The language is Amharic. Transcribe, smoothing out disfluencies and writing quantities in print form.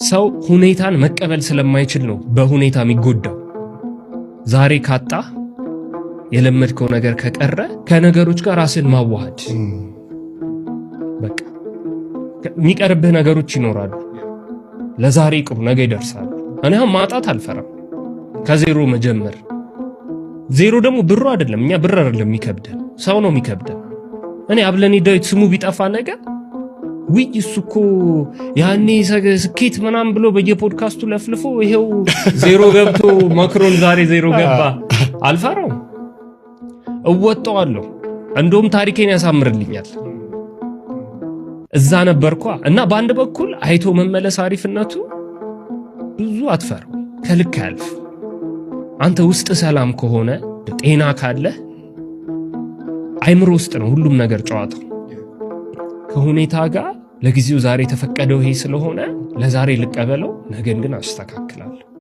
ሰው ሁኔታን መቀበል ስለማይችል ነው በሁኔታ የሚጎዳው። ዛሬ ካጣ የለመድከው ነገር ከቀረ ከነገሮች ጋር ራስን ማዋሃድ በቃ የሚቀርብህ ነገሮች ይኖራሉ። ለዛሬ ቅሩ ነገ ይደርሳሉ። እኔ አሁን ማጣት አልፈራም። ከዜሮ መጀመር ዜሮ ደግሞ ብሩ አይደለም። እኛ ብር አይደለም የሚከብደን ሰው ነው የሚከብደን። እኔ አብለኔ ዳዊት ስሙ ቢጠፋ ነገር ውይ እሱኮ ያኔ ስኬት ምናምን ብሎ በየፖድካስቱ ለፍልፎ ይሄው ዜሮ ገብቶ ማክሮን ዛሬ ዜሮ ገባ። አልፈራው እወጣዋለሁ። እንደውም ታሪኬን ያሳምርልኛል። እዛ ነበርኳ እና በአንድ በኩል አይቶ መመለስ አሪፍነቱ ብዙ አትፈራው፣ ከልክ ያልፍ። አንተ ውስጥ ሰላም ከሆነ ጤና ካለ አይምሮ ውስጥ ነው ሁሉም ነገር ጨዋታው። ከሁኔታ ጋር ለጊዜው ዛሬ ተፈቀደው ይሄ ስለሆነ ለዛሬ ልቀበለው፣ ነገን ግን አስተካክላለሁ።